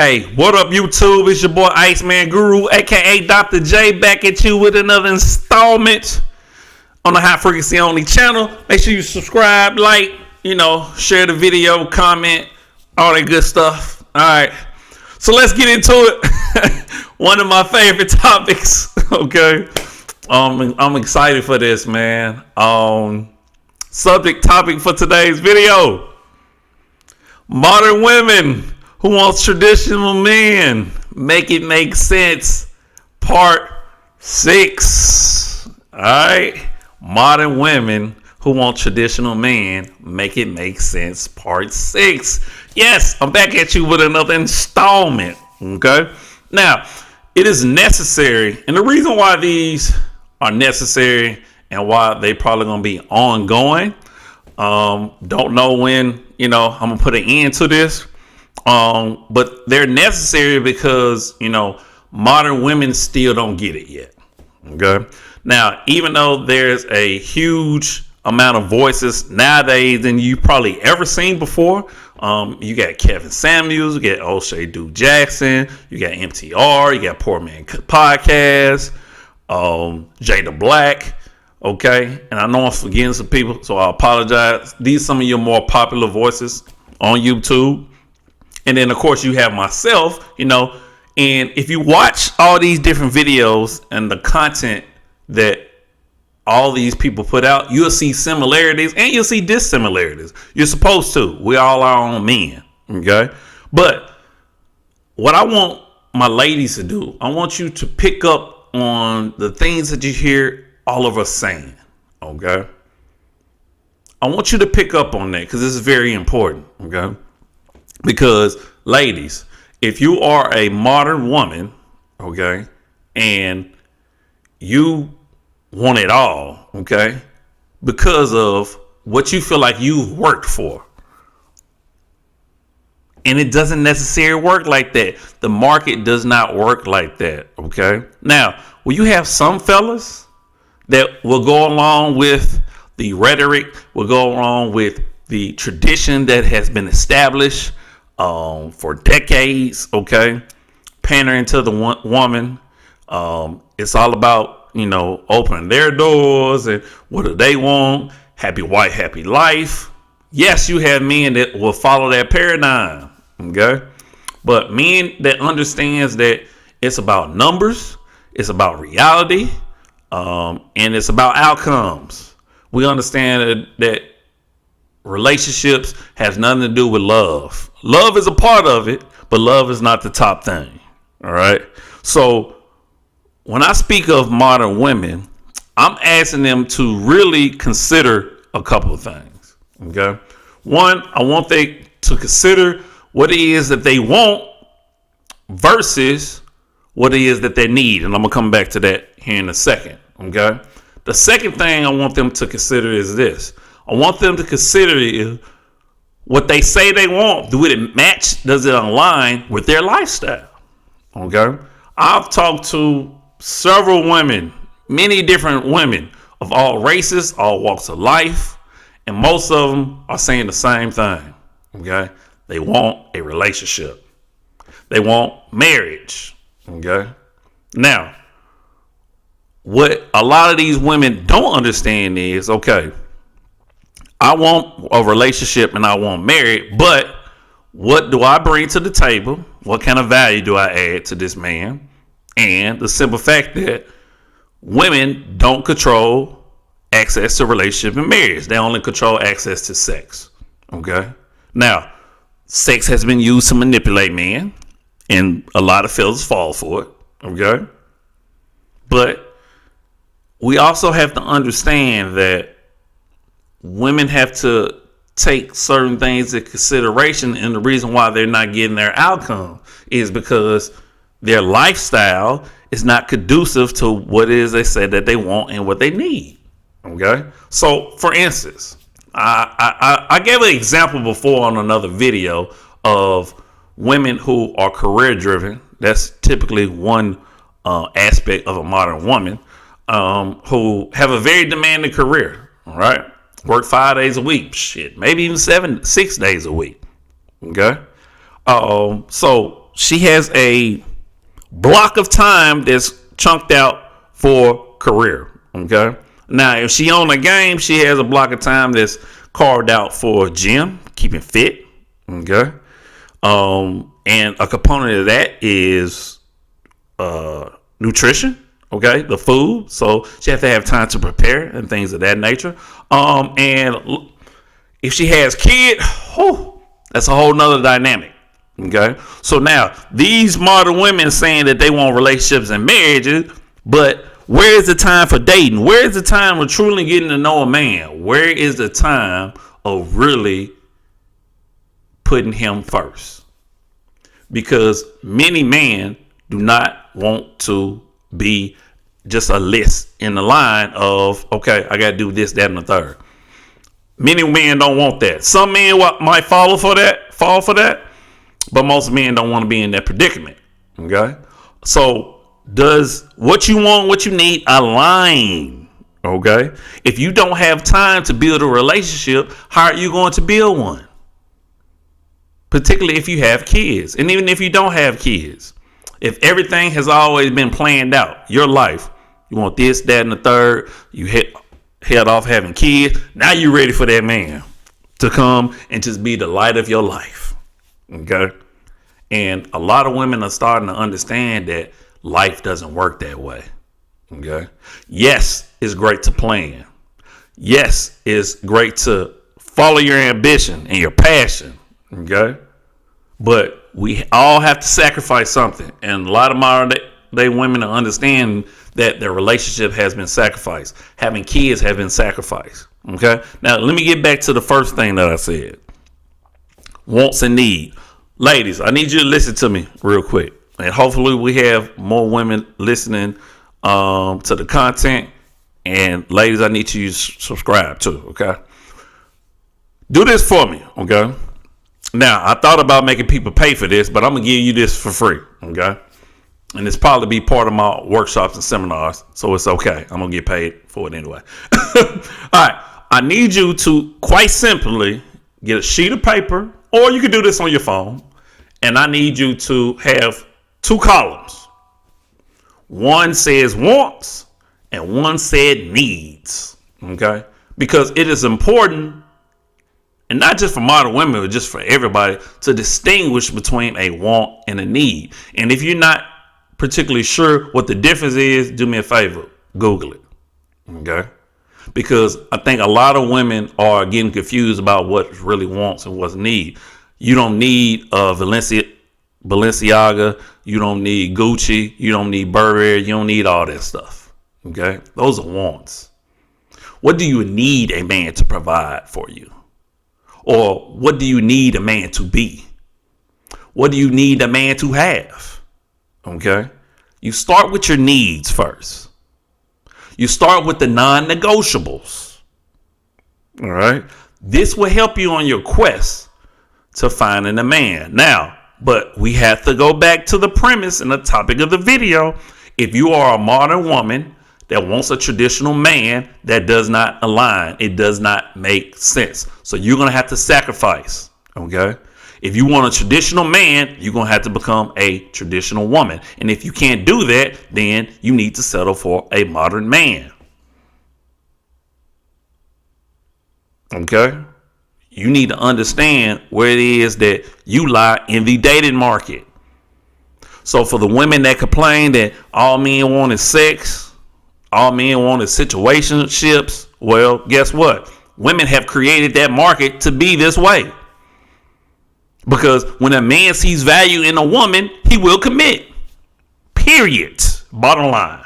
Hey, what up, YouTube? It's your boy Iceman Guru, aka Dr. J, back at you with another installment on the High Frequency Only channel. Make sure you subscribe, like, share the video, comment, all that good stuff. All right, so let's get into it. One of my favorite topics. Okay, I'm excited for this, man. Subject topic for today's video: modern women who wants traditional men. Make it make sense. Part 6. All right. Modern women who want traditional men. Make it make sense. Part 6. Yes, I'm back at you with another installment. Okay. Now, it is necessary. And the reason why these are necessary and why they probably going to be ongoing. Don't know when, I'm going to put an end to this. But they're necessary because, modern women still don't get it yet. Okay. Now, even though there's a huge amount of voices nowadays than you probably ever seen before, you got Kevin Samuels, you got O'Shea Duke Jackson, you got MTR, you got Poor Man Podcast, Jada Black. Okay. And I know I'm forgetting some people, so I apologize. These are some of your more popular voices on YouTube. And then, of course, you have myself, and if you watch all these different videos and the content that all these people put out, you'll see similarities and you'll see dissimilarities. You're supposed to. We all are our own men. Okay. But what I want my ladies to do, I want you to pick up on the things that you hear all of us saying. Okay. I want you to pick up on that because this is very important. Okay. Because, ladies, if you are a modern woman, okay, and you want it all, okay, because of what you feel like you've worked for, and it doesn't necessarily work like that. The market does not work like that, okay? Now, will you have some fellas that will go along with the rhetoric, will go along with the tradition that has been established for decades, okay? Pandering to the woman. It's all about, opening their doors and what do they want? Happy wife, happy life. Yes, you have men that will follow that paradigm, okay? But men that understands that it's about numbers, it's about reality, and it's about outcomes. We understand that relationships has nothing to do with love. Love is a part of it, but love is not the top thing. All right. So when I speak of modern women, I'm asking them to really consider a couple of things. Okay. One, I want them to consider what it is that they want versus what it is that they need. And I'm going to come back to that here in a second. Okay. The second thing I want them to consider is this. I want them to consider what they say they want. Do it match? Does it align with their lifestyle? Okay. I've talked to several women, many different women of all races, all walks of life. And most of them are saying the same thing. Okay. They want a relationship. They want marriage. Okay. Now, what a lot of these women don't understand is, okay, I want a relationship and I want married, but what do I bring to the table? What kind of value do I add to this man? And the simple fact that women don't control access to relationship and marriage. They only control access to sex. Okay. Now, sex has been used to manipulate men, and a lot of fellas fall for it. Okay. But we also have to understand that women have to take certain things into consideration, and the reason why they're not getting their outcome is because their lifestyle is not conducive to what it is they say that they want and what they need. Okay. So for instance, I gave an example before on another video of women who are career driven. That's typically one aspect of a modern woman who have a very demanding career. All right. Work 5 days a week. Shit. Maybe even 6 days a week. Okay. So she has a block of time that's chunked out for career. Okay. Now, if she on a game, she has a block of time that's carved out for gym, keeping fit. Okay. And a component of that is nutrition. Okay, the food. So she has to have time to prepare and things of that nature. And if she has kids, that's a whole nother dynamic. Okay, so now these modern women saying that they want relationships and marriages, but where is the time for dating? Where is the time of truly getting to know a man? Where is the time of really putting him first? Because many men do not want to be just a list in the line of, okay, I got to do this, that, and the third. Many men don't want that. Some men might fall for that, but most men don't want to be in that predicament. Okay, so does what you want, what you need align? Okay, if you don't have time to build a relationship, how are you going to build one? Particularly if you have kids, and even if you don't have kids, if everything has always been planned out, your life, you want this, that, and the third, you head off having kids. Now you're ready for that man to come and just be the light of your life. Okay. And a lot of women are starting to understand that life doesn't work that way. Okay. Yes, it's great to plan. Yes, it's great to follow your ambition and your passion. Okay. But we all have to sacrifice something. And a lot of modern day women are understanding that their relationship has been sacrificed. Having kids has been sacrificed. Okay. Now, let me get back to the first thing that I said. Wants and need. Ladies, I need you to listen to me real quick. And hopefully we have more women listening to the content. And ladies, I need you to subscribe too. Okay. Do this for me. Okay. Now, I thought about making people pay for this, but I'm going to give you this for free. Okay. And it's probably be part of my workshops and seminars. So it's okay. I'm going to get paid for it anyway. All right. I need you to quite simply get a sheet of paper, or you can do this on your phone. And I need you to have two columns. One says wants and one said needs. Okay. Because it is important, and not just for modern women, but just for everybody, to distinguish between a want and a need. And if you're not particularly sure what the difference is, do me a favor, Google it. Okay. Because I think a lot of women are getting confused about what really wants and what's need. You don't need Balenciaga. You don't need Gucci. You don't need Burberry. You don't need all that stuff. Okay. Those are wants. What do you need a man to provide for you? Or what do you need a man to be? What do you need a man to have? Okay. You start with your needs first. You start with the non-negotiables. All right. This will help you on your quest to finding a man. Now, but we have to go back to the premise and the topic of the video. If you are a modern woman that wants a traditional man, that does not align. It does not make sense. So you're going to have to sacrifice. Okay. If you want a traditional man, you're going to have to become a traditional woman. And if you can't do that, then you need to settle for a modern man. Okay. You need to understand where it is that you lie in the dating market. So for the women that complain that all men want is sex, all men want is situationships, well, guess what? Women have created that market to be this way. Because when a man sees value in a woman, he will commit. Period. Bottom line.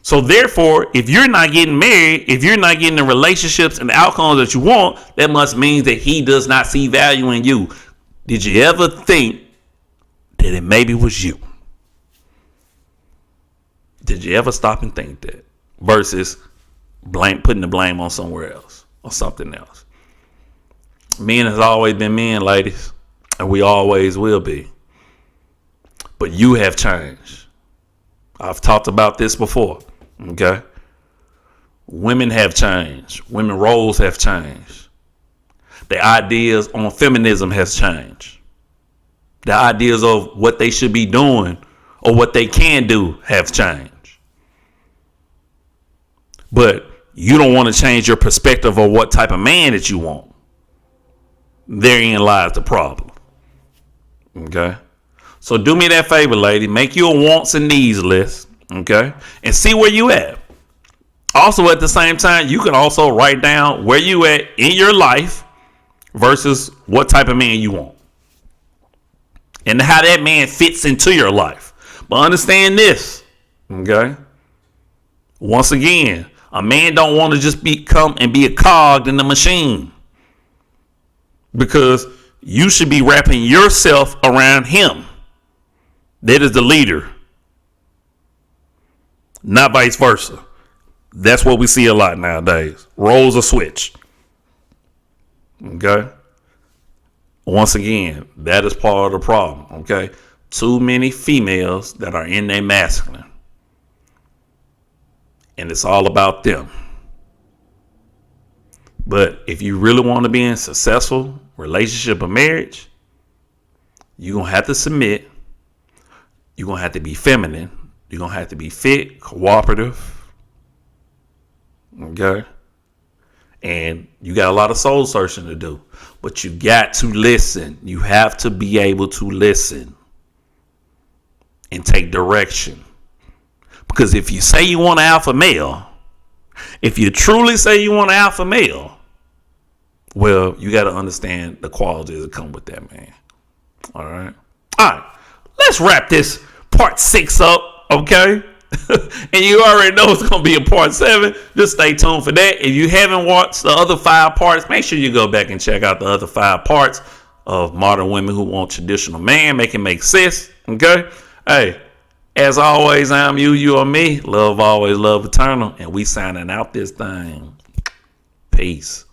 So therefore, if you're not getting married, if you're not getting the relationships and the outcomes that you want, that must mean that he does not see value in you. Did you ever think that it maybe was you? Did you ever stop and think that? Versus putting the blame on somewhere else or something else. Men has always been men, ladies, and we always will be. But you have changed. I've talked about this before. Okay. Women have changed. Women roles have changed. The ideas on feminism has changed. The ideas of what they should be doing or what they can do have changed. But you don't want to change your perspective of what type of man that you want. Therein lies the problem. Okay? So do me that favor, lady. Make you a wants and needs list. Okay? And see where you at. Also, at the same time, you can also write down where you at in your life versus what type of man you want. And how that man fits into your life. But understand this, okay? Once again, a man don't want to just come and be a cog in the machine. Because you should be wrapping yourself around him. That is the leader. Not vice versa. That's what we see a lot nowadays. Roles are switched. Okay? Once again, that is part of the problem, okay? Too many females that are in their masculine. And it's all about them. But if you really want to be in a successful relationship or marriage, you're going to have to submit. You're going to have to be feminine. You're going to have to be fit, cooperative. Okay? And you got a lot of soul searching to do. But you got to listen. You have to be able to listen and take direction. Because if you say you want an alpha male, if you truly say you want an alpha male, well, you got to understand the qualities that come with that man. All right. All right. Let's wrap this part 6 up. Okay. And you already know it's going to be a part 7. Just stay tuned for that. If you haven't watched the other 5 parts, make sure you go back and check out the other 5 parts of Modern Women Who Want Traditional Man. Make it make sense. Okay. Hey, as always, I'm you are me. Love always, love eternal. And we signing out this thing. Peace.